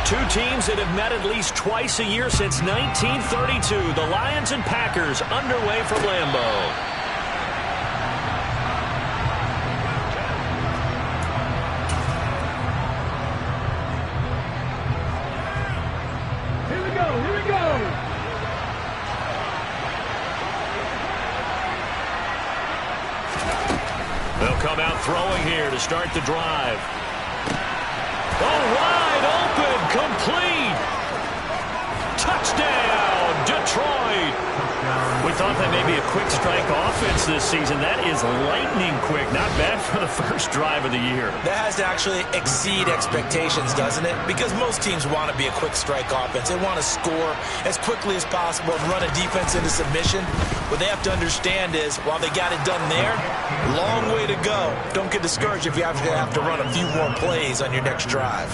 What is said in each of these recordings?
Two teams that have met at least twice a year since 1932. The Lions and Packers underway from Lambeau. Here we go, here we go. They'll come out throwing here to start the drive. Oh, wide open, complete. Touchdown, Detroit. We thought that may be a quick strike offense this season. That is lightning quick. Not bad for the first drive of the year. That has to actually exceed expectations, doesn't it? Because most teams want to be a quick strike offense. They want to score as quickly as possible and run a defense into submission. What they have to understand is, while they got it done there, long way to go. Don't get discouraged if you have to run a few more plays on your next drive.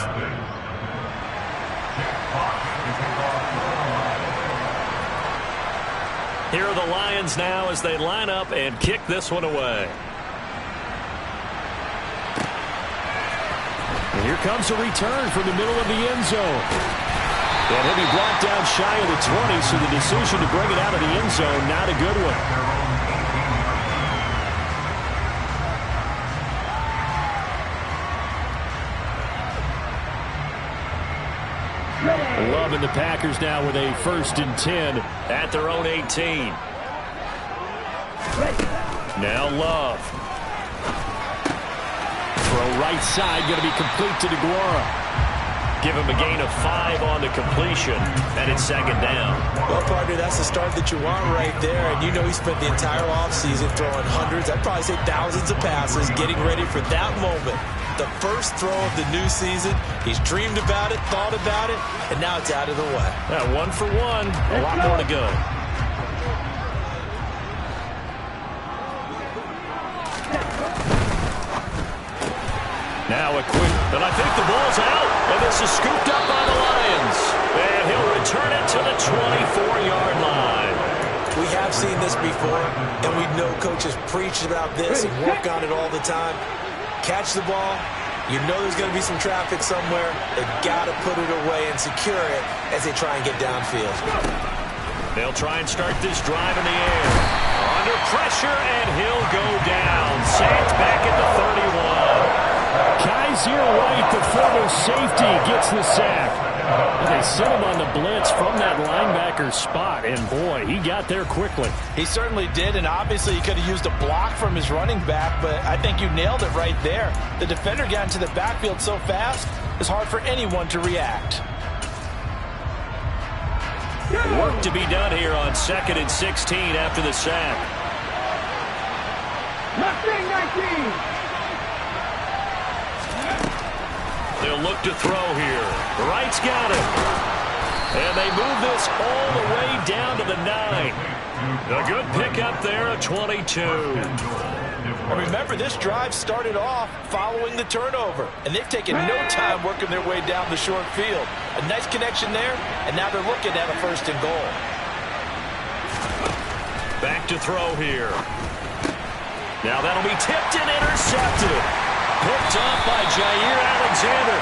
Here are the Lions now as they line up and kick this one away. And here comes a return from the middle of the end zone. And he'll be brought down shy of the 20, so the decision to bring it out of the end zone, not a good one. Love and the Packers now with a 1st and 10 at their own 18. Now Love. Throw right side, going to be complete to DeGuara. Give him a gain of 5 on the completion, and it's 2nd down. Well, partner, that's the start that you want right there, and you know he spent the entire offseason throwing hundreds, I'd probably say thousands of passes, getting ready for that moment. The first throw of the new season. He's dreamed about it, thought about it, and now it's out of the way. Yeah, 1 for 1. A lot more to go. Now a quick, and I think the ball's out, and this is scooped up by the Lions. And he'll return it to the 24-yard line. We have seen this before, and we know coaches preach about this and work on it all the time. Catch the ball. You know there's going to be some traffic somewhere. They've got to put it away and secure it as they try and get downfield. They'll try and start this drive in the air. Under pressure, and he'll go down. Sacked back at the 31. Kaiser White, the former safety, gets the sack. They sent him on the blitz from that linebacker spot, and boy, he got there quickly. He certainly did, and obviously he could have used a block from his running back, but I think you nailed it right there. The defender got into the backfield so fast, it's hard for anyone to react. Work to be done here on 2nd and 16 after the sack. Mustang 19. They'll look to throw here. Wright's got it. And they move this all the way down to the 9. A good pickup there at 22. And remember, this drive started off following the turnover, and they've taken no time working their way down the short field. A nice connection there, and now they're looking at a 1st and goal. Back to throw here. Now that'll be tipped and intercepted. Picked off by Jair Alexander.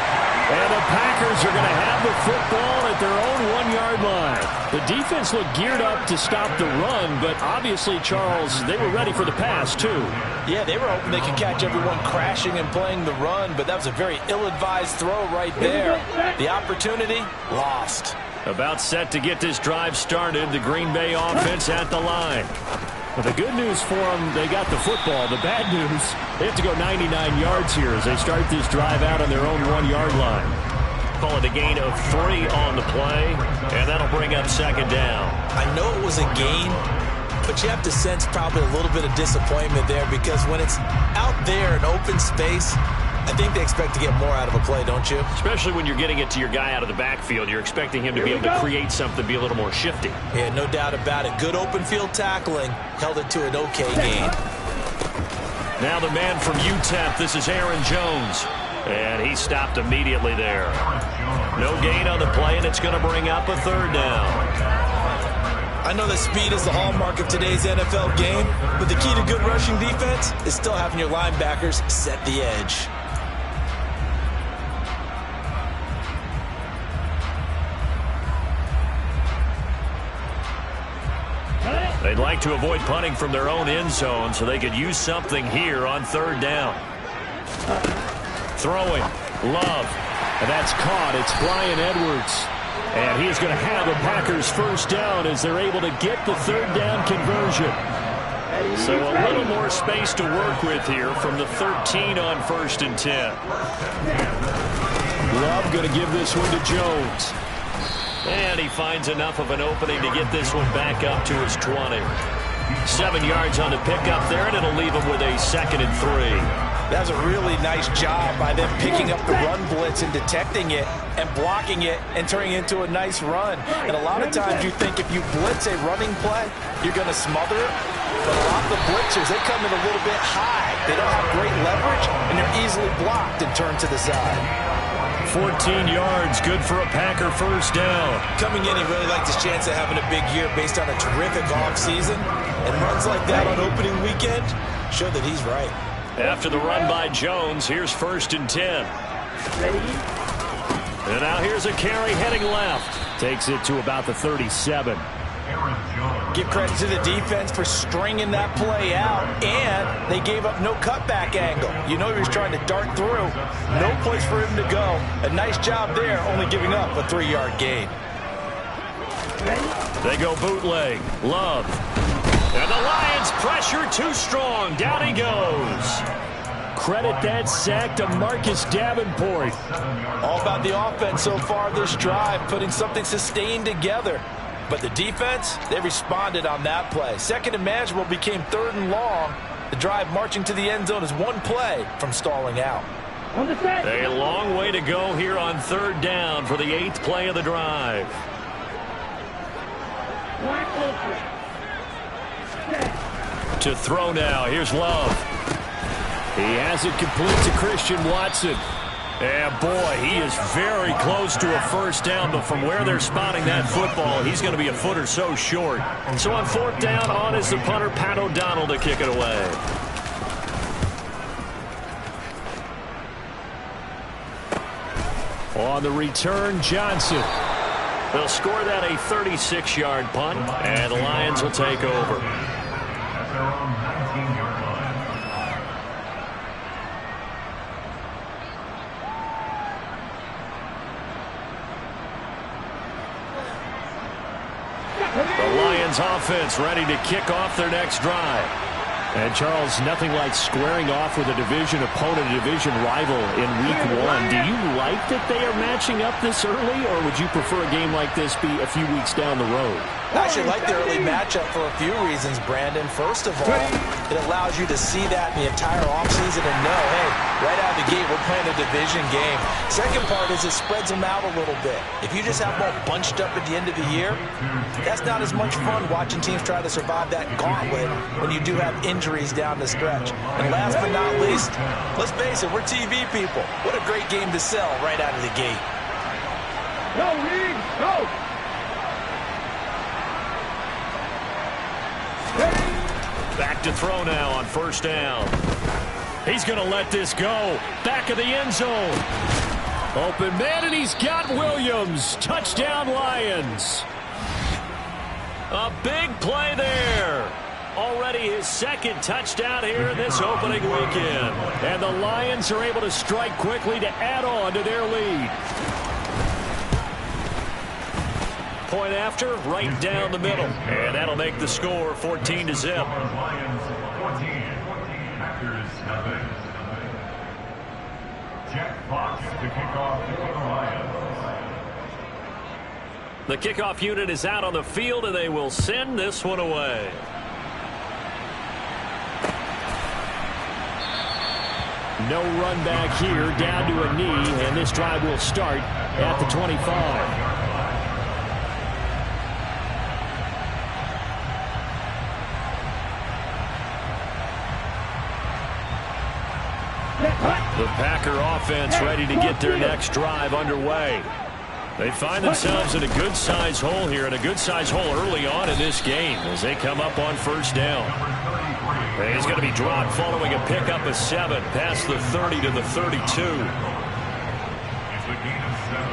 And the Packers are going to have the football at their own 1-yard line. The defense looked geared up to stop the run, but obviously, Charles, they were ready for the pass, too. Yeah, they were hoping they could catch everyone crashing and playing the run, but that was a very ill-advised throw right there. The opportunity, lost. About set to get this drive started, the Green Bay offense at the line. Well, the good news for them, they got the football. The bad news, they have to go 99 yards here as they start this drive out on their own 1-yard line. Call it a gain of 3 on the play, and that'll bring up 2nd down. I know it was a gain, but you have to sense probably a little bit of disappointment there because when it's out there in open space, I think they expect to get more out of a play, don't you? Especially when you're getting it to your guy out of the backfield. You're expecting him to be able to create something, be a little more shifty. Yeah, no doubt about it. Good open field tackling. Held it to an okay gain. Now the man from UTEP, this is Aaron Jones. And he stopped immediately there. No gain on the play, and it's going to bring up a 3rd down. I know that speed is the hallmark of today's NFL game, but the key to good rushing defense is still having your linebackers set the edge. They'd like to avoid punting from their own end zone so they could use something here on third down. Throwing. Love. And that's caught. It's Bryan Edwards. And he's going to have the Packers first down as they're able to get the third down conversion. So a little more space to work with here from the 13 on 1st and 10. Love going to give this one to Jones. And he finds enough of an opening to get this one back up to his 20. 7 yards on the pickup there, and it'll leave him with a 2nd and 3. That's a really nice job by them picking up the run blitz and detecting it and blocking it and turning it into a nice run. And a lot of times you think if you blitz a running play, you're going to smother it. But a lot of the blitzers, they come in a little bit high. They don't have great leverage, and they're easily blocked and turned to the side. 14 yards, good for a Packer first down. Coming in, he really liked his chance of having a big year based on a terrific offseason. And runs like that on opening weekend show that he's right. After the run by Jones, here's 1st and 10. And now here's a carry heading left. Takes it to about the 37. Give credit to the defense for stringing that play out, and they gave up no cutback angle. You know he was trying to dart through. No place for him to go. A nice job there, only giving up a 3-yard gain. They go bootleg. Love. And the Lions pressure too strong. Down he goes. Credit that sack to Marcus Davenport. All about the offense so far this drive, putting something sustained together. But the defense, they responded on that play. 2nd and manageable became 3rd and long. The drive marching to the end zone is one play from stalling out. A long way to go here on 3rd down for the 8th play of the drive. To throw now. Here's Love. He has it complete to Christian Watson. And boy, he is very close to a first down, but from where they're spotting that football, he's going to be a foot or so short. So on 4th down, on is the punter, Pat O'Donnell, to kick it away. On the return, Johnson. They'll score that a 36-yard punt, and the Lions will take over. The Lions offense ready to kick off their next drive. And Charles, nothing like squaring off with a division opponent, a division rival in week 1. Do you like that they are matching up this early, or would you prefer a game like this be a few weeks down the road? I actually like the early matchup for a few reasons, Brandon. First of all, it allows you to see that in the entire offseason and know, hey, right out of the gate, we're playing a division game. Second part is it spreads them out a little bit. If you just have them all bunched up at the end of the year, that's not as much fun watching teams try to survive that gauntlet when you do have injuries down the stretch. And last but not least, let's face it, we're TV people. What a great game to sell right out of the gate. Go, Reed, go! Back to throw now on 1st down. He's going to let this go. Back of the end zone. Open man, and he's got Williams. Touchdown, Lions. A big play there. Already his 2nd touchdown here in this opening weekend. And the Lions are able to strike quickly to add on to their lead. Point after, right down the middle. And that'll make the score 14-0. Lions 14, Packers nothing. Jack Fox to kick off for the Lions. The kickoff unit is out on the field, and they will send this one away. No run back here, down to a knee, and this drive will start at the 25. The Packer offense ready to get their next drive underway. They find themselves in a good-sized hole here, and a good-sized hole early on in this game as they come up on 1st down. And he's going to be dropped following a pickup of 7 past the 30 to the 32. It's a gain of 7.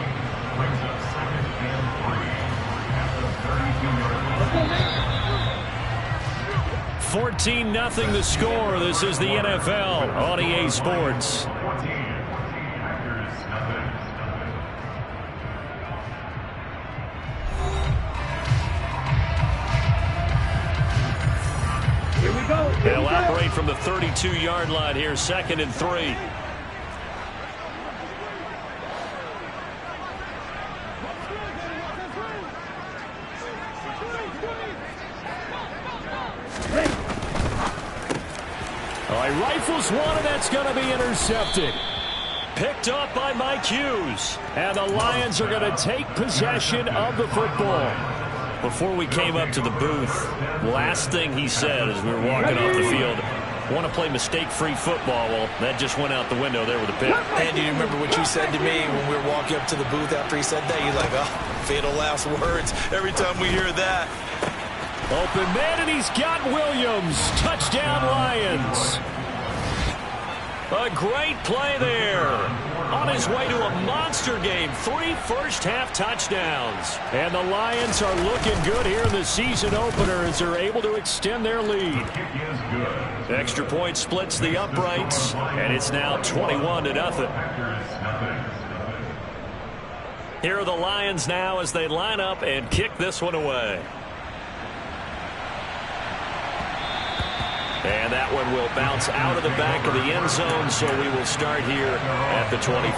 Brings up 2nd and 3 at the 32-yard line. 14-0 the score. This is the NFL on EA Sports. 14. Packers, nothing. Here we go. Here They'll we go. operate from the 32-yard line here, 2nd and 3. All right, rifles one, and that's going to be intercepted. Picked up by Mike Hughes. And the Lions are going to take possession of the football. Before we came up to the booth, last thing he said as we were walking off the field, want to play mistake-free football. Well, that just went out the window there with a pick. And you remember what you said to me when we were walking up to the booth after he said that? You're like, oh, fatal last words every time we hear that. Open man, and he's got Williams. Touchdown, Lions. A great play there. On his way to a monster game. 3 first-half touchdowns. And the Lions are looking good here in the season opener as they're able to extend their lead. Kick is good. Extra point splits the uprights, and it's now 21-0. Packers, nothing. Here are the Lions now as they line up and kick this one away. And that one will bounce out of the back of the end zone, so we will start here at the 25.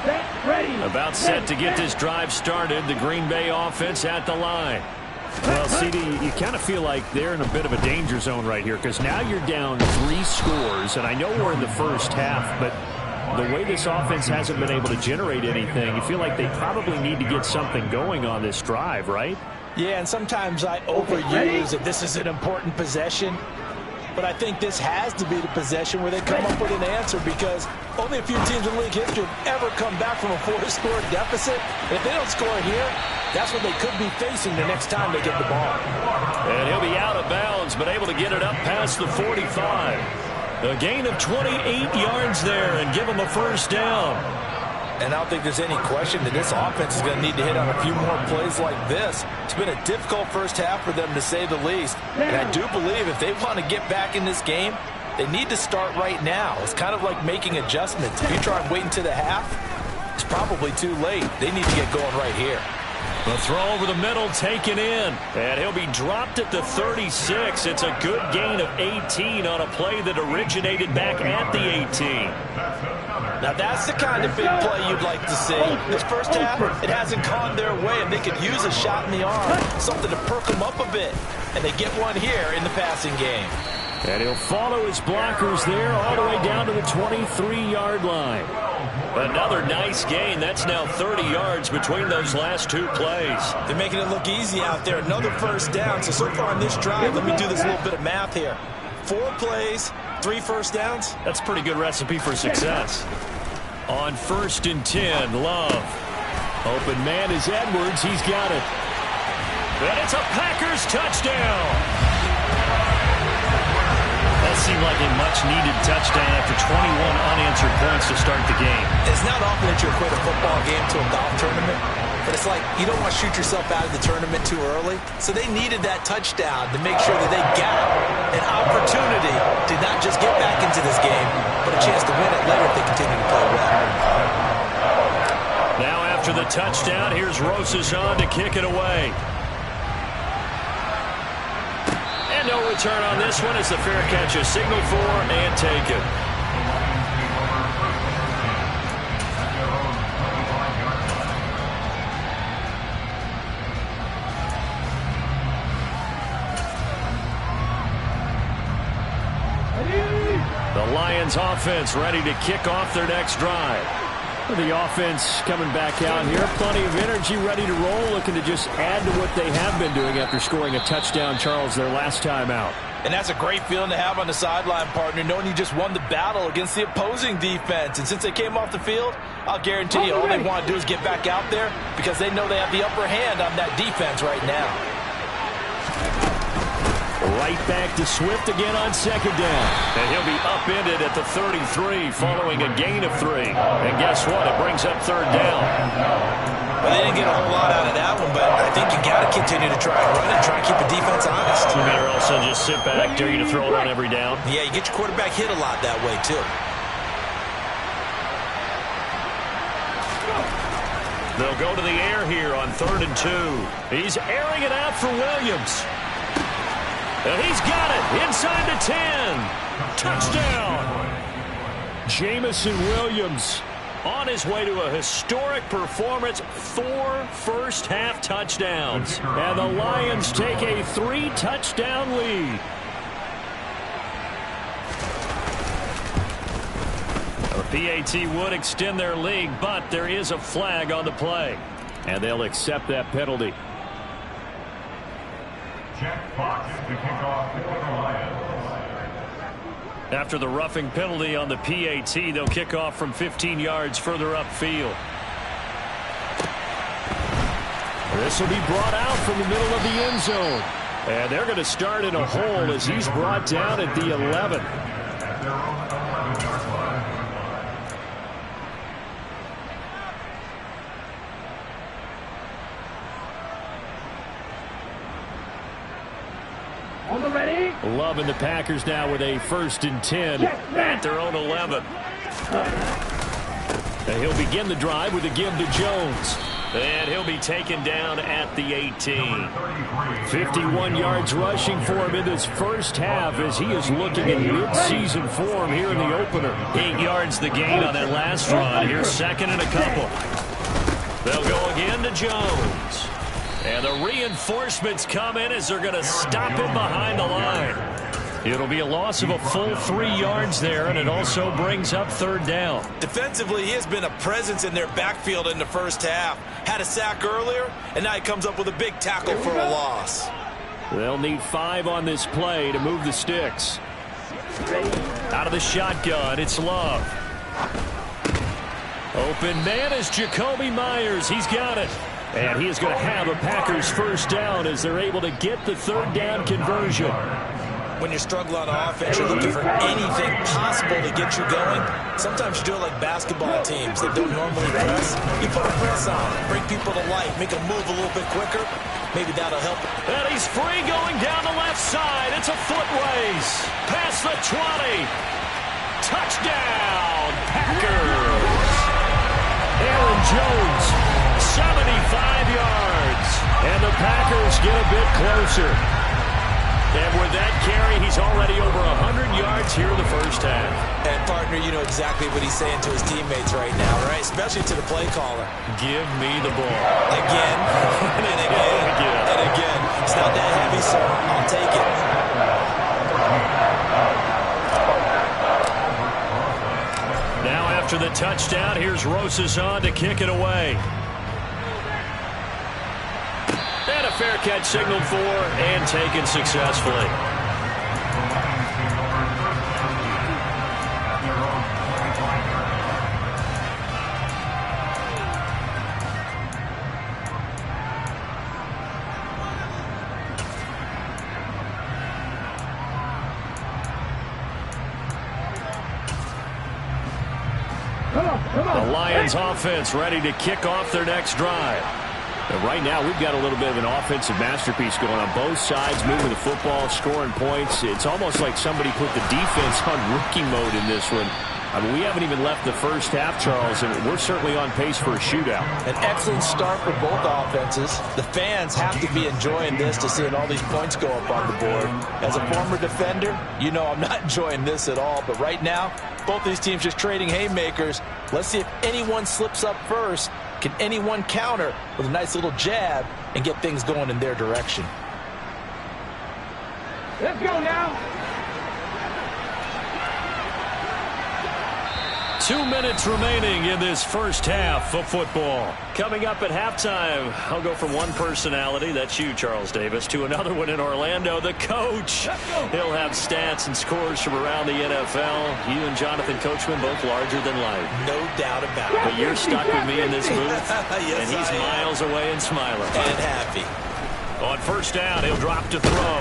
Set, ready. About set to get this drive started, the Green Bay offense at the line. Well, CD, you kind of feel like they're in a bit of a danger zone right here because now you're down 3 scores, and I know we're in the first half, but the way this offense hasn't been able to generate anything, you feel like they probably need to get something going on this drive, right? Yeah, and sometimes I overuse that this is an important possession. But I think this has to be the possession where they come up with an answer because only a few teams in league history have ever come back from a 4-score deficit. And if they don't score here, that's what they could be facing the next time they get the ball. And he'll be out of bounds, but able to get it up past the 45. A gain of 28 yards there and give them a first down. And I don't think there's any question that this offense is going to need to hit on a few more plays like this. It's been a difficult first half for them, to say the least. And I do believe if they want to get back in this game, they need to start right now. It's kind of like making adjustments. If you try and wait until the half, it's probably too late. They need to get going right here. The throw over the middle taken in. And he'll be dropped at the 36. It's a good gain of 18 on a play that originated back at the 18. Now that's the kind of big play you'd like to see. This first half, it hasn't gone their way, and they could use a shot in the arm, something to perk them up a bit. And they get one here in the passing game. And he'll follow his blockers there all the way down to the 23-yard line. Another nice gain. That's now 30 yards between those last 2 plays. They're making it look easy out there. Another first down. So far on this drive, let me do this little bit of math here. 4 plays, 3 first downs. That's a pretty good recipe for success. On 1st and 10, Love. Open man is Edwards. He's got it. And it's a Packers touchdown. That seemed like a much-needed touchdown after 21 unanswered points to start the game. It's not often that you equate a football game to a golf tournament, but it's like you don't want to shoot yourself out of the tournament too early. So they needed that touchdown to make sure that they got an opportunity to not just get back into this game, but a chance to win it later if they continue to play well. Now after the touchdown, here's Rosas on to kick it away. No return on this one as the fair catch is signaled for and taken. The Lions offense ready to kick off their next drive. The offense coming back out here. Plenty of energy, ready to roll, looking to just add to what they have been doing after scoring a touchdown, Charles, their last time out. And that's a great feeling to have on the sideline, partner, knowing you just won the battle against the opposing defense. And since they came off the field, I'll guarantee you all they want to do is get back out there because they know they have the upper hand on that defense right now. Right back to Swift again on 2nd down. And he'll be upended at the 33 following a gain of 3. And guess what? It brings up 3rd down. Well, they didn't get a whole lot out of that one, but I think you got to continue to try and run and try and keep the defense honest. Or else they'll just sit back, dare you to throw it on every down. Yeah, you get your quarterback hit a lot that way, too. They'll go to the air here on 3rd and 2. He's airing it out for Williams. And he's got it inside the 10. Touchdown. Jamison Williams on his way to a historic performance, 4 first-half touchdowns. And the Lions take a 3-touchdown lead. The PAT would extend their lead, but there is a flag on the play. And they'll accept that penalty. Jack Fox to kick off for the Lions. After the roughing penalty on the PAT, they'll kick off from 15 yards further upfield. This will be brought out from the middle of the end zone. And they're going to start in a hole as he's brought down at the 11. On the ready. Loving the Packers now with a 1st and 10 at their own 11. And he'll begin the drive with a give to Jones. And he'll be taken down at the 18. 51 yards rushing for him in this first half as he is looking in mid-season form here in the opener. 8 yards the gain on that last run. Here's 2nd and a couple. They'll go again to Jones. And the reinforcements come in as they're going to stop him behind the line. It'll be a loss of a full 3 yards there, and it also brings up 3rd down. Defensively, he has been a presence in their backfield in the first half. Had a sack earlier, and now he comes up with a big tackle for a loss. They'll need 5 on this play to move the sticks. Out of the shotgun, it's Love. Open man is Jacoby Myers. He's got it. And he is going to have a Packers 1st down as they're able to get the 3rd down conversion. When you struggle on offense, you're looking for anything possible to get you going. Sometimes you do it like basketball teams that don't normally press. You put a press on, bring people to life, make them move a little bit quicker. Maybe that'll help. And he's free going down the left side. It's a foot race. Past the 20. Touchdown, Packers. Aaron Jones, 75 yards. And the Packers get a bit closer. And with that carry, he's already over 100 yards here in the first half. And, partner, you know exactly what he's saying to his teammates right now, right? Especially to the play caller. Give me the ball. Again, and again, and again. It's not that heavy, sir. I'll take it. Now after the touchdown, here's Rosas on to kick it away. And a fair catch signaled for and taken successfully. The Lions offense ready to kick off their next drive. And right now, we've got a little bit of an offensive masterpiece going on both sides, moving the football, scoring points. It's almost like somebody put the defense on rookie mode in this one. I mean, we haven't even left the first half, Charles, and we're certainly on pace for a shootout. An excellent start for both offenses. The fans have to be enjoying this to seeing all these points go up on the board. As a former defender, you know I'm not enjoying this at all. But right now, both these teams just trading haymakers. Let's see if anyone slips up first. Can anyone counter with a nice little jab and get things going in their direction? Let's go now. 2 minutes remaining in this first half of football. Coming up at halftime, I'll go from one personality, that's you, Charles Davis, to another one in Orlando, the coach. He'll have stats and scores from around the NFL. You and Jonathan Coachman, both larger than life. No doubt about it. But you're stuck with me in this booth, Yes, and he's miles away and smiling. And happy. On first down, he'll drop to throw.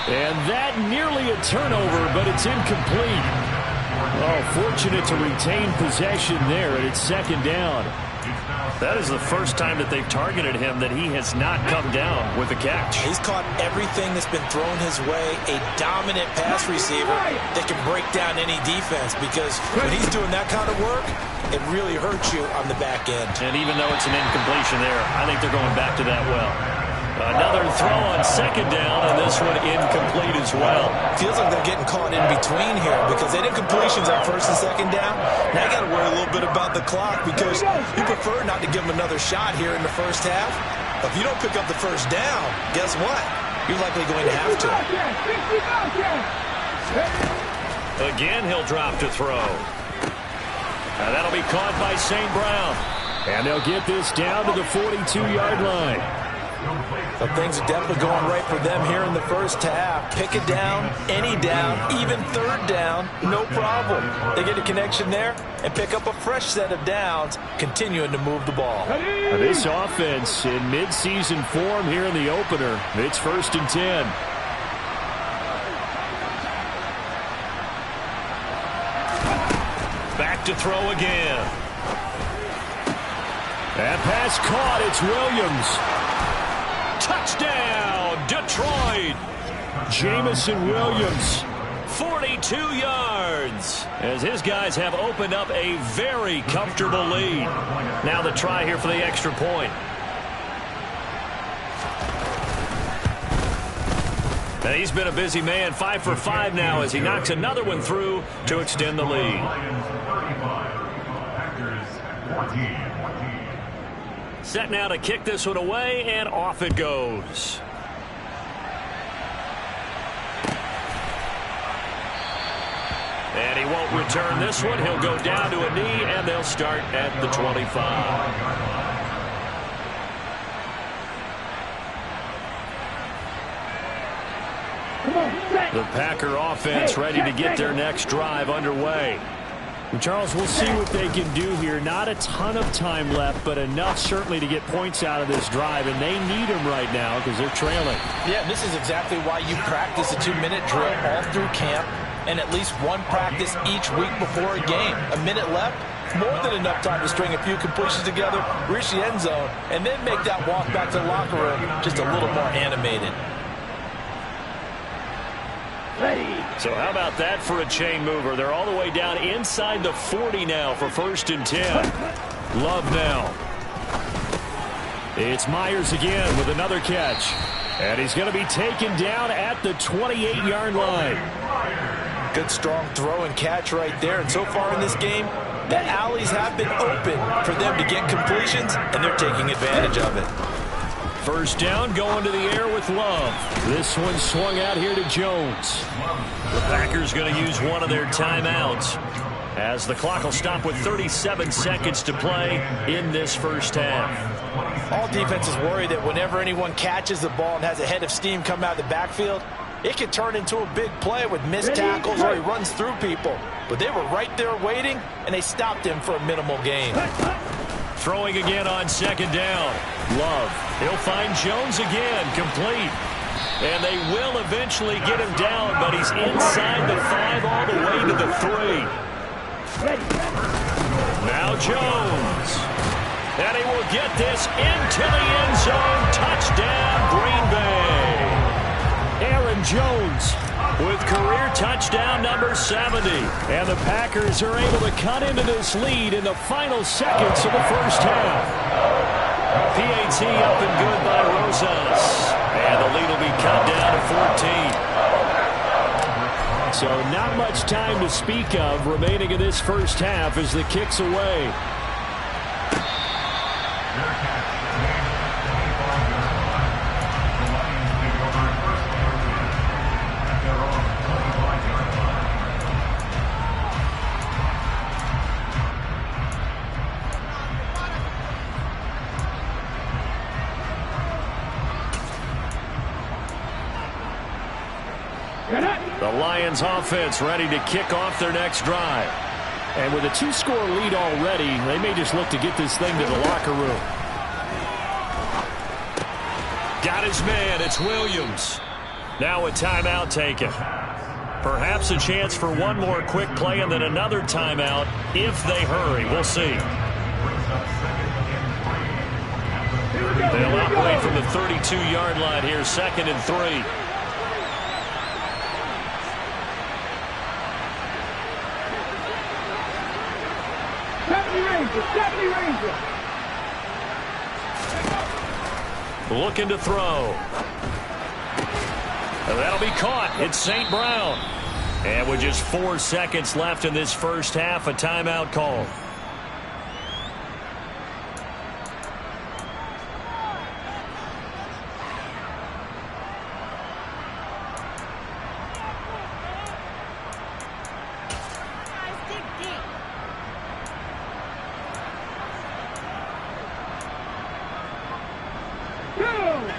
And that nearly a turnover, but it's incomplete. Oh, fortunate to retain possession there, and it's second down. That is the first time that they've targeted him that he has not come down with a catch. He's caught everything that's been thrown his way. A dominant pass receiver that can break down any defense, because when he's doing that kind of work, it really hurts you on the back end. And even though it's an incompletion there, I think they're going back to that well. Another throw on second down, and this one incomplete as well. Feels like they're getting caught in between here, because they did completions on first and second down. Now you got to worry a little bit about the clock, because you prefer not to give them another shot here in the first half. If you don't pick up the first down, guess what? You're likely going to have to. Again, he'll drop to throw. That'll be caught by St. Brown. And they'll get this down to the 42-yard line. So things are definitely going right for them here in the first half. Pick it down, any down, even third down, no problem. They get a connection there and pick up a fresh set of downs, continuing to move the ball. This offense in mid-season form here in the opener. It's 1st and 10. Back to throw again. That pass caught. It's Williams. Touchdown, Detroit. Jamison Williams, 42 yards, as his guys have opened up a very comfortable lead. Now the try here for the extra point. And he's been a busy man, 5 for 5 now as he knocks another one through to extend the lead. Set now to kick this one away, and off it goes. And he won't return this one. He'll go down to a knee, and they'll start at the 25. The Packer offense ready to get their next drive underway. Well, Charles, we'll see what they can do here. Not a ton of time left, but enough certainly to get points out of this drive, and they need them right now because they're trailing. Yeah, this is exactly why you practice a 2-minute drill all through camp and at least one practice each week before a game. A minute left, more than enough time to string a few completions together, reach the end zone, and then make that walk back to the locker room just a little more animated. So how about that for a chain mover? They're all the way down inside the 40 now for 1st and 10. Love now. It's Myers again with another catch. And he's going to be taken down at the 28-yard line. Good strong throw and catch right there. And so far in this game, the alleys have been open for them to get completions, and they're taking advantage of it. First down, going to the air with Love. This one swung out here to Jones. The Packers going to use one of their timeouts as the clock will stop with 37 seconds to play in this first half. All defenses worry that whenever anyone catches the ball and has a head of steam come out of the backfield, it can turn into a big play with missed tackles or he runs through people. But they were right there waiting, and they stopped him for a minimal gain. Throwing again on second down. Love. He'll find Jones again, complete. And they will eventually get him down, but he's inside the 5 all the way to the 3. Now Jones. And he will get this into the end zone. Touchdown, Green Bay. Aaron Jones with career touchdown number 70. And the Packers are able to cut into this lead in the final seconds of the first half. PAT up and good by Rosas. And the lead will be cut down to 14. So not much time to speak of remaining in this first half as the kick's away. The Lions offense ready to kick off their next drive. And with a 2-score lead already, they may just look to get this thing to the locker room. Got his man. It's Williams. Now a timeout taken. Perhaps a chance for one more quick play and then another timeout if they hurry. We'll see. from the 32-yard line here, 2nd and 3. Stephanie Ranger. Looking to throw. That'll be caught. It's St. Brown. And with just 4 seconds left in this first half, a timeout call.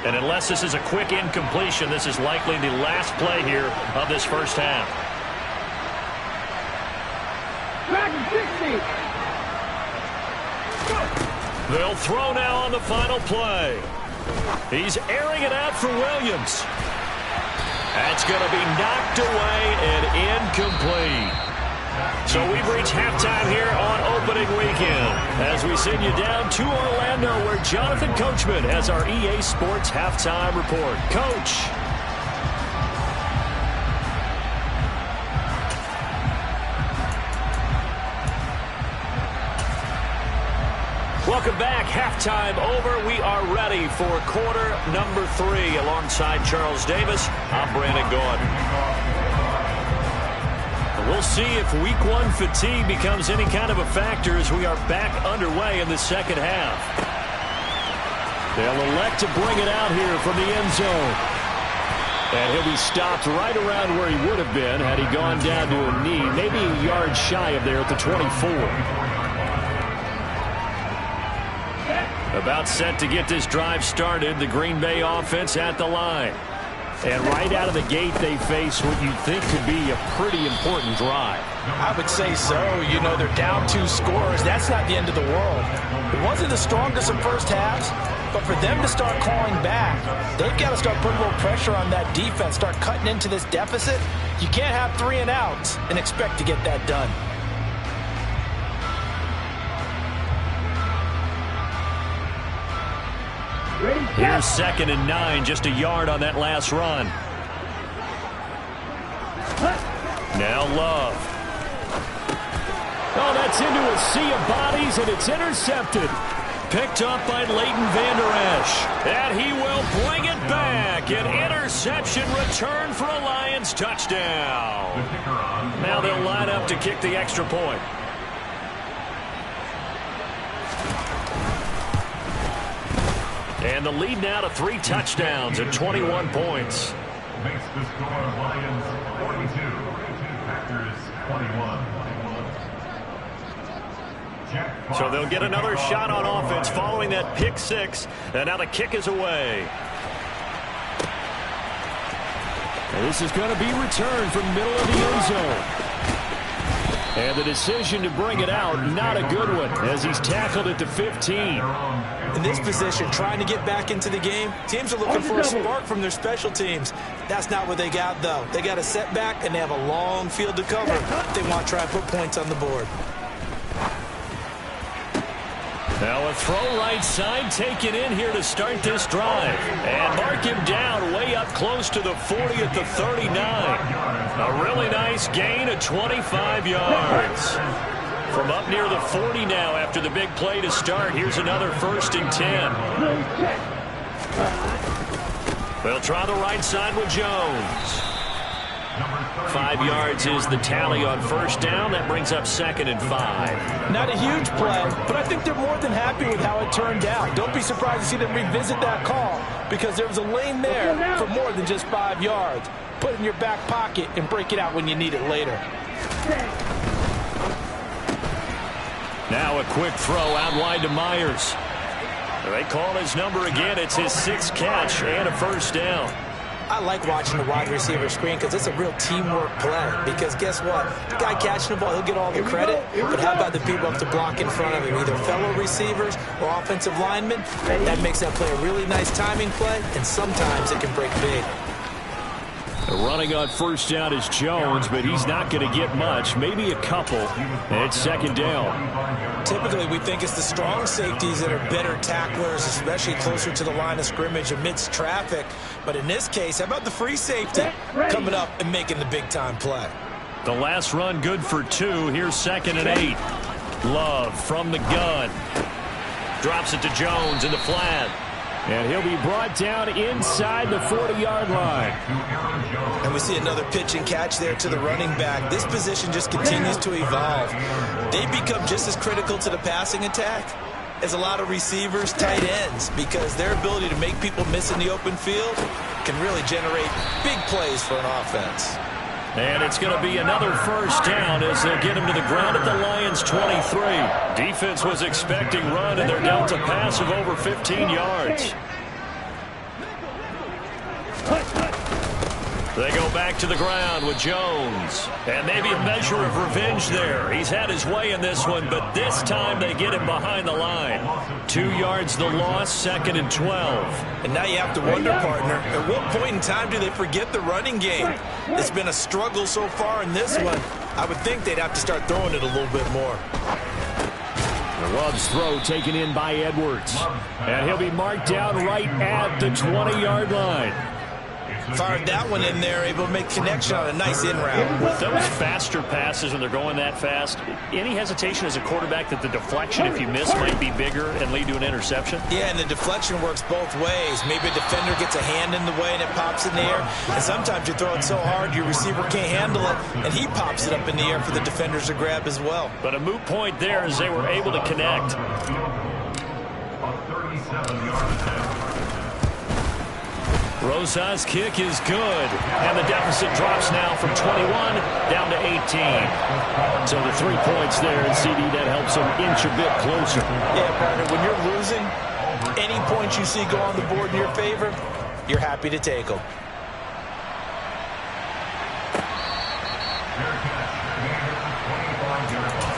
And unless this is a quick incompletion, this is likely the last play here of this first half. They'll throw now on the final play. He's airing it out for Williams. That's going to be knocked away and incomplete. So we've reached halftime here on opening weekend as we send you down to Orlando where Jonathan Coachman has our EA Sports halftime report. Coach. Welcome back. Halftime over. We are ready for quarter number 3 alongside Charles Davis. I'm Brandon Gaudin. We'll see if week 1 fatigue becomes any kind of a factor as we are back underway in the second half. They'll elect to bring it out here from the end zone. And he'll be stopped right around where he would have been had he gone down to a knee, maybe a yard shy of there at the 24. About set to get this drive started, the Green Bay offense at the line. And right out of the gate, they face what you think could be a pretty important drive. I would say so. You know, they're down 2 scores. That's not the end of the world. It wasn't the strongest of first halves, but for them to start clawing back, they've got to start putting a little pressure on that defense, start cutting into this deficit. You can't have 3 and outs and expect to get that done. Here's 2nd and 9, just a yard on that last run. Now Love. Oh, that's into a sea of bodies, and it's intercepted. Picked up by Leighton Vander Esch. And he will bring it back. An interception return for a Lions touchdown. Now they'll line up to kick the extra point. And the lead now to 3 touchdowns and 21 points. Makes the score Lions 42, Packers 21. So they'll get another shot on offense following that pick 6. And now the kick is away. And this is going to be returned from middle of the end zone. And the decision to bring it out, not a good one, as he's tackled at the 15. In this position, trying to get back into the game, teams are looking for a spark from their special teams. That's not what they got, though. They got a setback, and they have a long field to cover. They want to try and put points on the board. Now a throw right side taken in here to start this drive. And mark him down way up close to the 40 at the 39. A really nice gain of 25 yards. From up near the 40 now after the big play to start. Here's another 1st and 10. They'll try the right side with Jones. 5 yards is the tally on 1st down. That brings up 2nd and 5. Not a huge play, but I think they're more than happy with how it turned out. Don't be surprised to see them revisit that call because there was a lane there for more than just 5 yards. Put it in your back pocket and break it out when you need it later. Now a quick throw out wide to Myers. They call his number again. It's his 6th catch and a 1st down. I like watching the wide receiver screen because it's a real teamwork play. Because guess what? The guy catching the ball, he'll get all the credit. But how about the people up to block in front of him, either fellow receivers or offensive linemen? That makes that play a really nice timing play, and sometimes it can break big. Running on first down is Jones, but he's not going to get much, maybe a couple. And it's second down. Typically, we think it's the strong safeties that are better tacklers, especially closer to the line of scrimmage amidst traffic. But in this case, how about the free safety coming up and making the big-time play? The last run good for 2. Here's 2nd and 8. Love from the gun. Drops it to Jones in the flat. And he'll be brought down inside the 40-yard line. And we see another pitch and catch there to the running back. This position just continues to evolve. They become just as critical to the passing attack as a lot of receivers, tight ends, because their ability to make people miss in the open field can really generate big plays for an offense. And it's going to be another first down as they'll get him to the ground at the Lions' 23. Defense was expecting run, and they're down to pass of over 15 yards. They go back to the ground with Jones. And maybe a measure of revenge there. He's had his way in this one, but this time they get him behind the line. 2 yards the loss, 2nd and 12. And now you have to wonder, partner, at what point in time do they forget the running game? It's been a struggle so far in this one. I would think they'd have to start throwing it a little bit more. Love's throw taken in by Edwards. And he'll be marked down right at the 20-yard line. Fired that one in there, able to make connection on a nice in route. With those faster passes when they're going that fast, any hesitation as a quarterback that the deflection, if you miss, might be bigger and lead to an interception? Yeah, and the deflection works both ways. Maybe a defender gets a hand in the way and it pops in the air. And sometimes you throw it so hard your receiver can't handle it, and he pops it up in the air for the defenders to grab as well. But a moot point there as they were able to connect. A 37-yard attempt. Rosas' kick is good, and the deficit drops now from 21 down to 18. So the 3 points there, and CD, that helps them inch a bit closer. Yeah, partner, when you're losing, any points you see go on the board in your favor, you're happy to take them. Fair catch. Gain at the 25-yard line.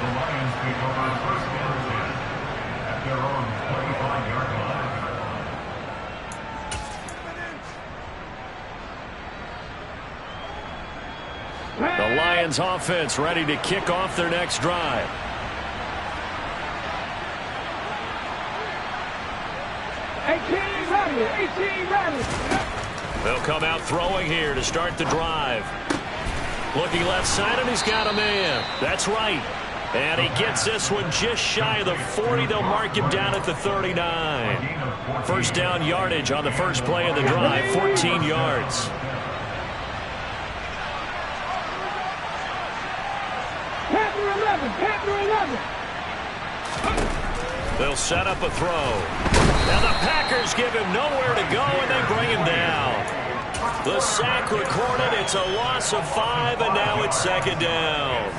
The Lions take over first down and 10 at their own 25-yard line. The Lions offense ready to kick off their next drive. They'll come out throwing here to start the drive. Looking left side, and he's got a man. That's right. And he gets this one just shy of the 40. They'll mark him down at the 39. First down yardage on the first play of the drive, 14 yards. They'll set up a throw. Now the Packers give him nowhere to go, and they bring him down. The sack recorded. It's a loss of 5, and now it's second down.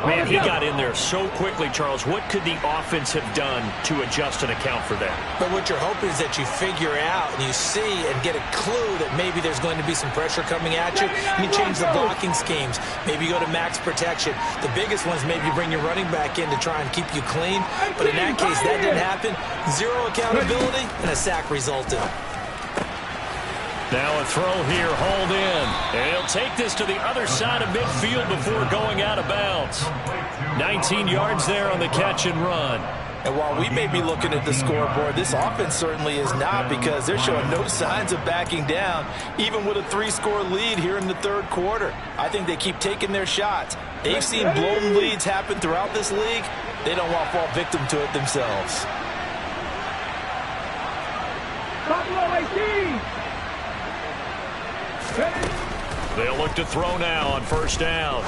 Man, he got in there so quickly, Charles. What could the offense have done to adjust and account for that? But what you're hoping is that you figure out and you see and get a clue that maybe there's going to be some pressure coming at you. You change the blocking schemes. Maybe you go to max protection. The biggest ones, maybe you bring your running back in to try and keep you clean. But in that case, that didn't happen. Zero accountability, and a sack resulted. Now a throw here, hauled in. And he'll take this to the other side of midfield before going out of bounds. 19 yards there on the catch and run. And while we may be looking at the scoreboard, this offense certainly is not, because they're showing no signs of backing down, even with a 3-score lead here in the third quarter. I think they keep taking their shots. They've seen blown leads happen throughout this league. They don't want to fall victim to it themselves. They'll look to throw now on first down.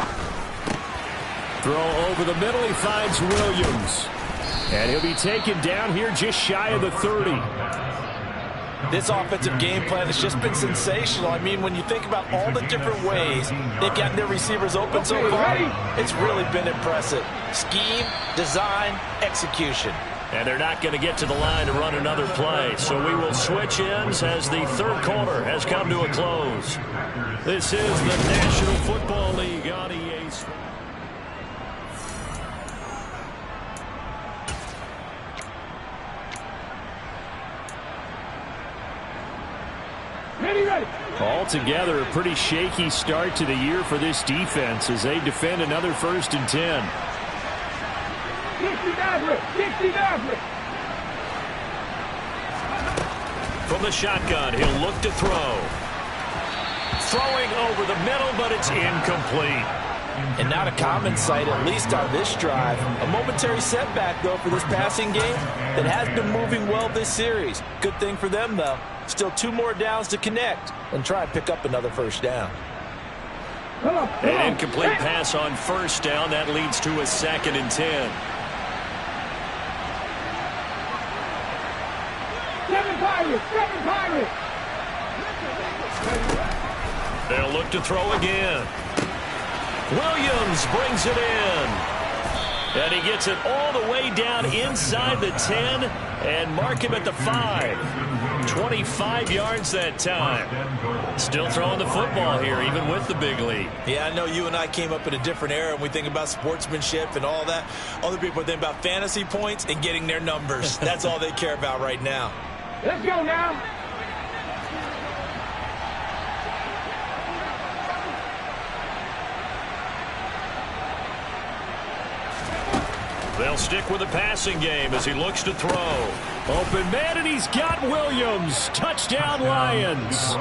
Throw over the middle. He finds Williams. And he'll be taken down here just shy of the 30. This offensive game plan has just been sensational. I mean, when you think about all the different ways they've gotten their receivers open so far, it's really been impressive. Scheme, design, execution. And they're not going to get to the line to run another play. So we will switch ends as the third quarter has come to a close. This is the National Football League on EA Sports. Ready. Altogether, a pretty shaky start to the year for this defense as they defend another 1st and 10. 60 Maverick. From the shotgun, he'll look to throw. Throwing over the middle, but it's incomplete. And not a common sight, at least on this drive. A momentary setback, though, for this passing game that has been moving well this series. Good thing for them, though. Still 2 more downs to connect and try and pick up another 1st down. An incomplete pass on 1st down. That leads to a 2nd and 10. 7 Pirates. They'll look to throw again. Williams brings it in. And he gets it all the way down inside the 10 and mark him at the 5. 25 yards that time. Still throwing the football here, even with the big lead. Yeah, I know you and I came up in a different era and we think about sportsmanship and all that. Other people think about fantasy points and getting their numbers. That's all they care about right now. Let's go now. They'll stick with the passing game as he looks to throw. Open man, and he's got Williams. Touchdown, Lions.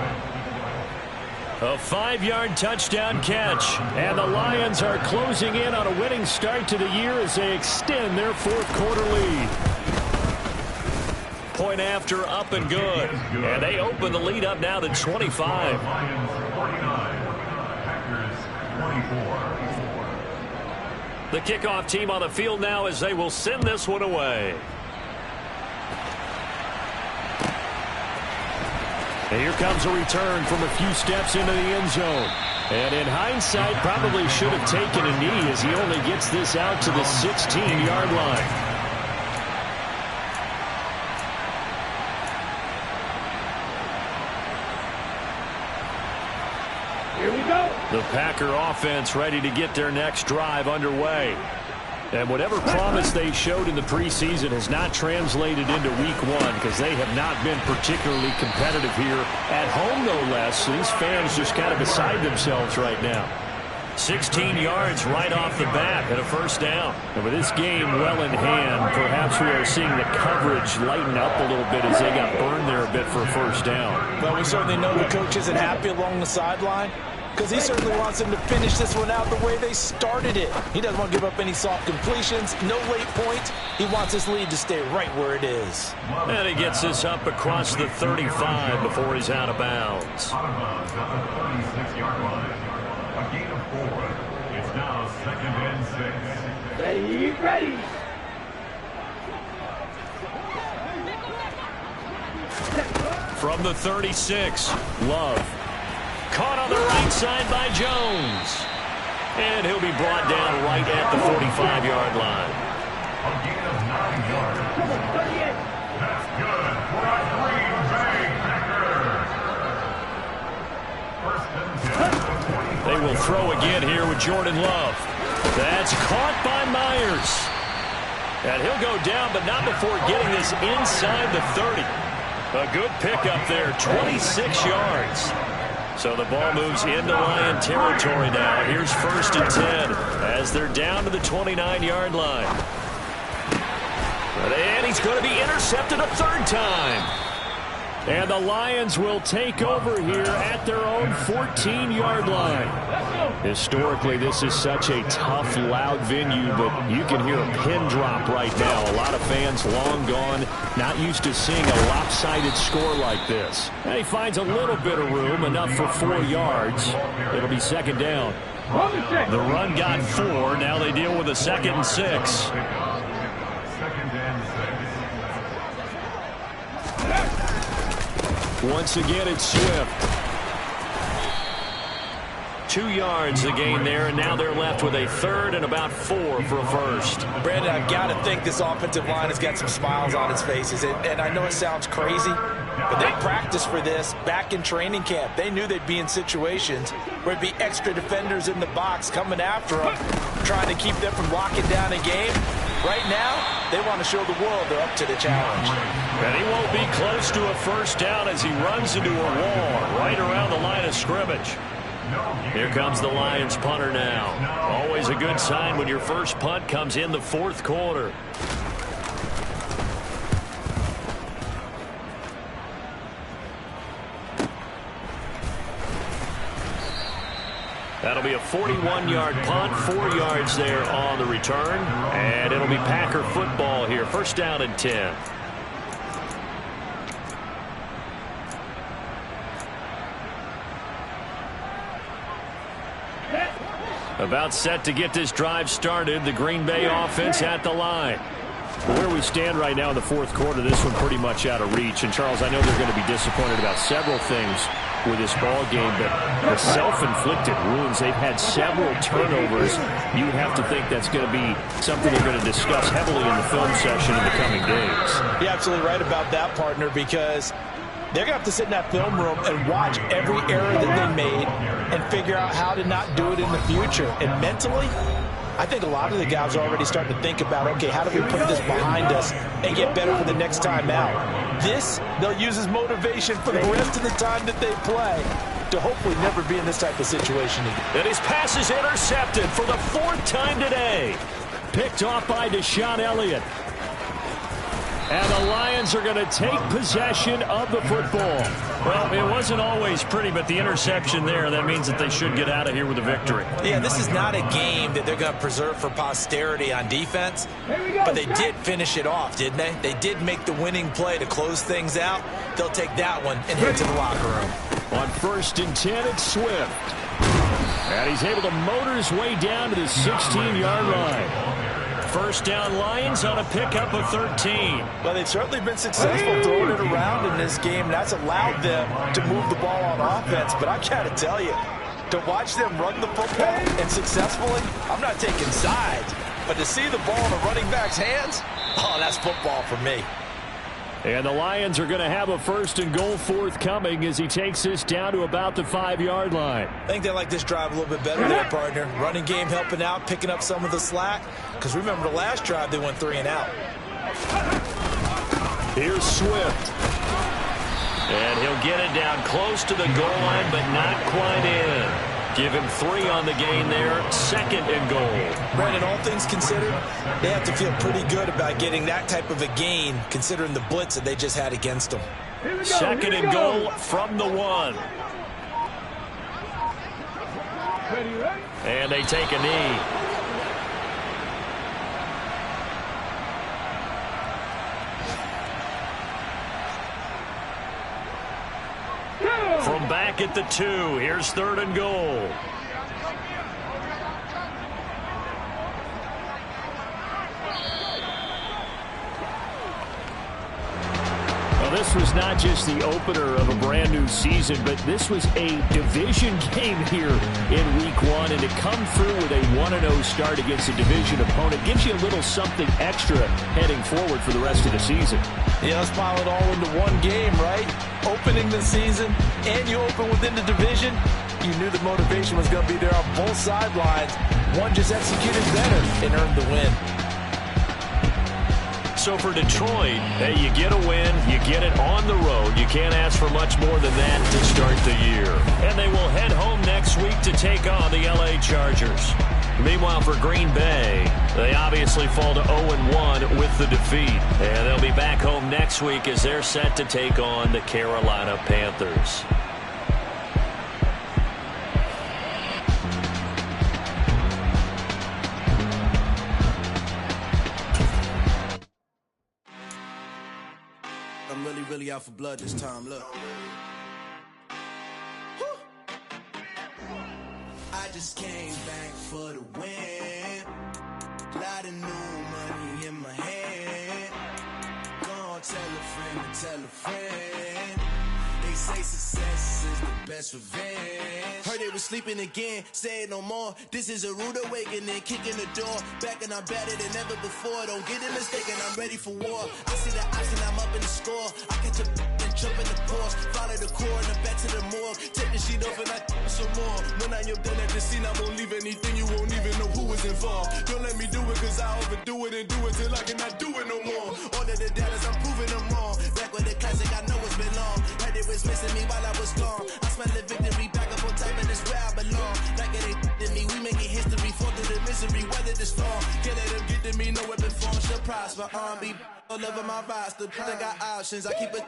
A 5-yard touchdown catch. And the Lions are closing in on a winning start to the year as they extend their 4th quarter lead. Point after, up and good. And they open the lead up now to 25. Lions 49, Packers 24. The kickoff team on the field now as they will send this one away. And here comes a return from a few steps into the end zone. And in hindsight, probably should have taken a knee as he only gets this out to the 16-yard line. Here we go. The Packer offense ready to get their next drive underway. And whatever promise they showed in the preseason has not translated into week 1 because they have not been particularly competitive here at home, no less. So these fans just kind of beside themselves right now. 16 yards right off the bat and a 1st down. And with this game well in hand, perhaps we are seeing the coverage lighten up a little bit as they got burned there a bit for a 1st down. Well, we certainly know the coach isn't happy along the sideline because he certainly wants them to finish this one out the way they started it. He doesn't want to give up any soft completions, no late points. He wants his lead to stay right where it is. And he gets this up across the 35 before he's out of bounds. Out of bounds at the 36-yard line. A gain of 4. It's now 2nd and 6. Ready. From the 36, Love. Caught on the right side by Jones. And he'll be brought down right at the 45-yard line. A gain of 9 yards. That's good for a Green Bay Packer. 1st and 10. They will throw again here with Jordan Love. That's caught by Myers. And he'll go down, but not before getting this inside the 30. A good pickup there, 26 yards. So the ball moves into Lion territory now. Here's 1st and 10 as they're down to the 29-yard line. And he's going to be intercepted a 3rd time. And the Lions will take over here at their own 14-yard line. Historically, this is such a tough, loud venue, but you can hear a pin drop right now. A lot of fans long gone, not used to seeing a lopsided score like this. And he finds a little bit of room, enough for 4 yards. It'll be 2nd down. The run got 4. Now they deal with a 2nd and 6. 2nd and 6. Once again, it's Swift. 2 yards the gain there, and now they're left with a 3rd and about 4 for a 1st. Brandon, I've got to think this offensive line has got some smiles on its faces. And I know it sounds crazy, but they practiced for this back in training camp. They knew they'd be in situations where there'd be extra defenders in the box coming after them, trying to keep them from locking down a game. Right now, they want to show the world they're up to the challenge. And he won't be close to a first down as he runs into a wall right around the line of scrimmage. Here comes the Lions punter now. Always a good sign when your first punt comes in the fourth quarter. That'll be a 41-yard punt, 4 yards there on the return. And it'll be Packer football here. First down and 10. About set to get this drive started. The Green Bay offense at the line. Where we stand right now in the fourth quarter, this one pretty much out of reach. And, Charles, I know they're going to be disappointed about several things with this ball game, but the self-inflicted wounds, they've had several turnovers. You would have to think that's going to be something they're going to discuss heavily in the film session in the coming days. You're absolutely right about that, partner, because they're going to have to sit in that film room and watch every error that they made and figure out how to not do it in the future. And mentally, I think a lot of the guys are already starting to think about, okay, how do we put this behind us and get better for the next time out? This, they'll use as motivation for the rest of the time that they play to hopefully never be in this type of situation again. And his pass is intercepted for the 4th time today. Picked off by Deshaun Elliott. And the Lions are going to take possession of the football. Well, it wasn't always pretty, but the interception there, that means that they should get out of here with a victory. Yeah, this is not a game that they're going to preserve for posterity on defense, but they did finish it off, didn't they? They did make the winning play to close things out. They'll take that one and head to the locker room. On 1st and 10, it's Swift. And he's able to motor his way down to the 16-yard line. First down Lions on a pickup of 13. Well, they've certainly been successful throwing it around in this game. That's allowed them to move the ball on offense. But I got to tell you, to watch them run the football and successfully, I'm not taking sides. But to see the ball in a running back's hands, oh, that's football for me. And the Lions are going to have a 1st and goal forthcoming as he takes this down to about the 5-yard line. I think they like this drive a little bit better there, partner. Running game helping out, picking up some of the slack. Because remember the last drive, they went 3 and out. Here's Swift. And he'll get it down close to the goal line, but not quite in. Give him 3 on the gain there. 2nd and goal. Brandon, all things considered, they have to feel pretty good about getting that type of a gain, considering the blitz that they just had against them. 2nd and goal from the 1. And they take a knee. From back at the 2, here's 3rd and goal. Well, this was not just the opener of a brand new season, but this was a division game here in week 1, and to come through with a 1-0 start against a division opponent gives you a little something extra heading forward for the rest of the season. Yeah, let's pile it all into one game, right? Opening the season, and you open within the division. You knew the motivation was going to be there on both sidelines. One just executed better and earned the win. So for Detroit, hey, you get a win, you get it on the road. You can't ask for much more than that to start the year. And they will head home next week to take on the LA Chargers. Meanwhile, for Green Bay, they obviously fall to 0-1 with the defeat. And they'll be back home next week as they're set to take on the Carolina Panthers. I'm really out for blood this time, look. I just came back for the win. Lot of new money in my hand. Gonna tell a friend to tell a friend. They say success is the best revenge. Heard they was sleeping again, say it no more. This is a rude awakening, kicking the door. Back and I'm better than ever before. Don't get it mistaken, I'm ready for war. I see the option, I'm up in the score. I catch a and jump in the port. remorse. Follow the coroner back to the morgue. Take the sheet off and I some more. When I am done at the scene, I won't leave anything. You won't even know who is involved. Don't let me do it, cause I overdo it and do it till I cannot do it no more. All of the doubters, I'm proving them wrong. Back with the classic, I know it's been long. Heard it was missing me while I was gone. I smell the victory back up on top, and it's where I belong. Like it ain't to me, we making history. Fall through the misery, weather the storm. Can't let them get to me, no weapon form shall prosper. Be all over my roster, I got options. I keep it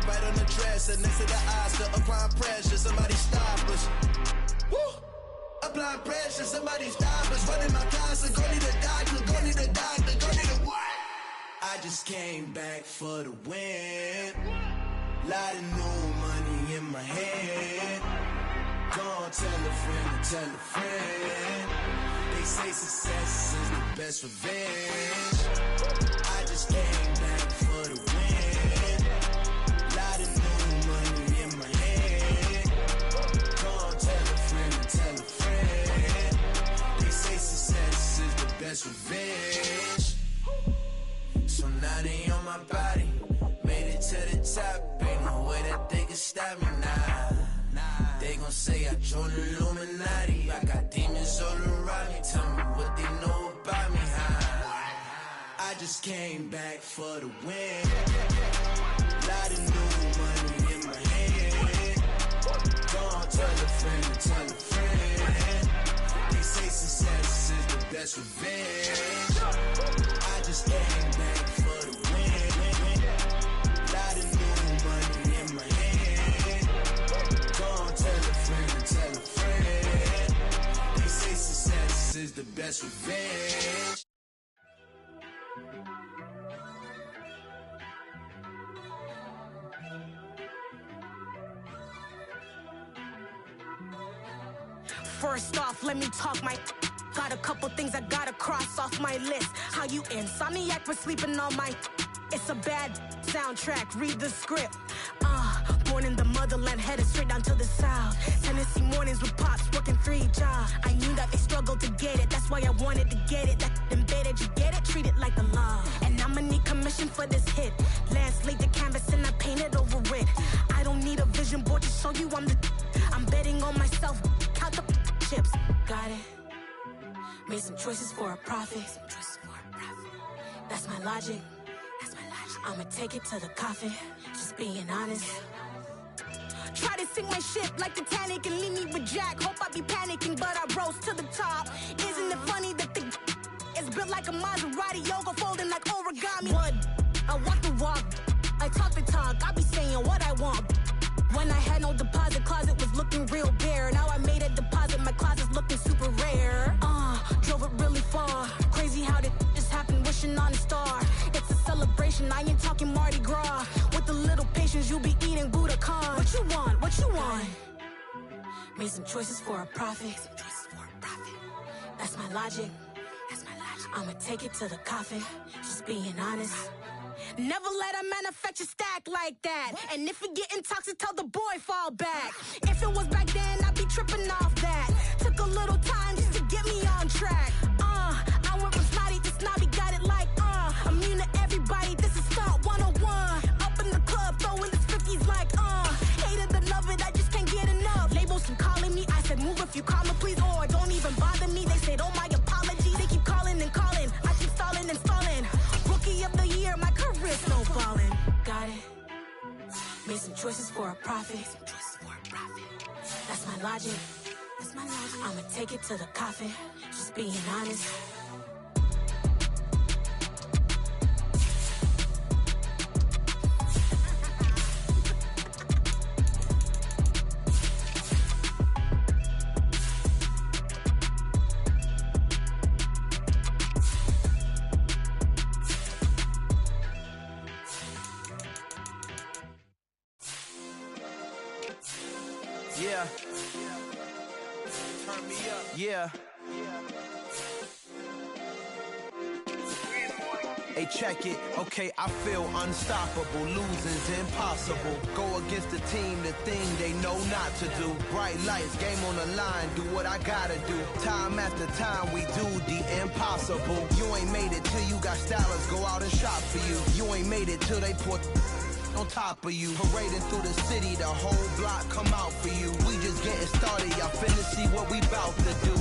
right on the dresser, next to the Oscar. Applying pressure, somebody stop us. Woo! Applying pressure, somebody stop us. Running my closet, go need a doctor, go need a doctor, go need a what? I just came back for the win. Lot of new money in my head. Gonna tell a friend to tell a friend. They say success is the best revenge. I just came back for the win. Lot of new money in my head. Gonna tell a friend to tell a friend. They say success is the best revenge. So now they on my body. Made it to the top. Ain't no way that they can stop me now. They gon' say I joined the Illuminati. I got demons all around me. Tell me what they know about me, huh? I just came back for the win. Lot of new money in my head. Gonna tell a friend to tell a friend. They say success is the best revenge. I just came back for the win. Lot of new money in my head. Gonna tell a friend to tell a friend. They say success is the best revenge. First off, let me talk my got a couple things I gotta cross off my list. How you insomniac for sleeping on my it's a bad soundtrack, read the script. Born in the motherland, headed straight down to the south. Tennessee mornings with pops, working 3 jobs. I knew that they struggled to get it, that's why I wanted to get it. That embedded, you get it, treat it like the law. And I'ma need commission for this hit. Lance laid the canvas and I painted over it. I don't need a vision board to show you I'm betting on myself, count the chips. Got it. Made some choices for a profit. That's my logic. I'ma take it to the coffin, just being honest. Try to sink my ship like Titanic and leave me with Jack. Hope I be panicking, but I rose to the top. Isn't it funny that the is built like a Maserati, yoga folding like origami? What? I walk the walk, I talk the talk, I be saying what I want. When I had no deposit, closet was looking real bare. Now I made a deposit, my closet's looking super rare. Drove it really far. Crazy how that just happened, wishing on a star. It's a celebration, I ain't talking Mardi Gras. With a little patience, you'll be eating Budokan. What you want? What you want? Made some choices for a profit. That's my logic. I'ma take it to the coffin, just being honest. Never let a manufacture stack like that. And if it getting toxic, tell the boy fall back. If it was back then, I'd be tripping off that. Took a little time just to get me on track. I went from snotty to snobby, got it like immune to everybody, this is stunt 101. Up in the club, throwing the 50s like hate it or love it, I just can't get enough. Labels keep calling me, I said move if you call me please, or don't even bother me. They said oh my apologies, they keep calling and calling. I keep stalling and stalling. Rookie of the year, my career snowballing. Got it. Made some choices for a profit. That's my logic. I'ma take it to the coffin, just being honest. Yeah. Turn me up. Yeah. Hey, check it. Okay, I feel unstoppable. Losing's impossible. Go against the team, the thing they know not to do. Bright lights, game on the line. Do what I gotta do. Time after time, we do the impossible. You ain't made it till you got stylists go out and shop for you. You ain't made it till they put on top of you. Parading through the city, the whole block come out for you. We just getting started, y'all finna see what we bout to do.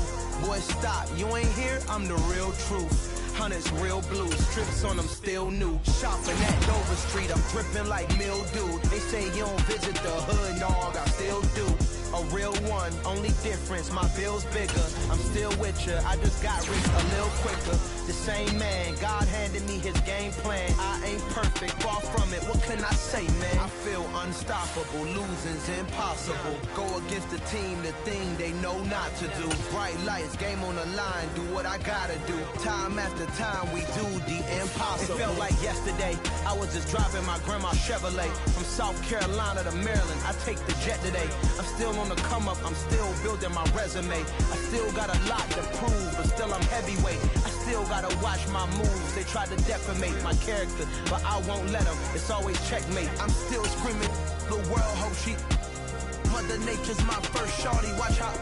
Boy, stop, you ain't here, I'm the real truth. Hunters, real blue, strips on them still new. Shopping at Dover Street, I'm dripping like mildew. They say you don't visit the hood, dog, I still do. A real one, only difference, my bill's bigger. I'm still with ya, I just got rich a little quicker. The same man, God handed me his game plan. I ain't perfect, far from it, what can I say, man? I feel unstoppable, losing's impossible. Go against the team, the thing they know not to do. Bright lights, game on the line, do what I gotta do. Time after time, we do the impossible. It felt like yesterday, I was just driving my grandma's Chevrolet. From South Carolina to Maryland, I take the jet today. I'm still on the come up, I'm still building my resume. I still got a lot to prove, but still I'm heavyweight. I still gotta watch my moves. They try to defamate my character, but I won't let them. It's always checkmate. I'm still screaming, the world hope she. Mother Nature's my first shorty. Watch how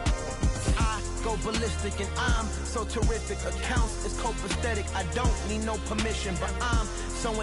I go ballistic, and I'm so terrific. Accounts is copacetic. I don't need no permission, but I'm so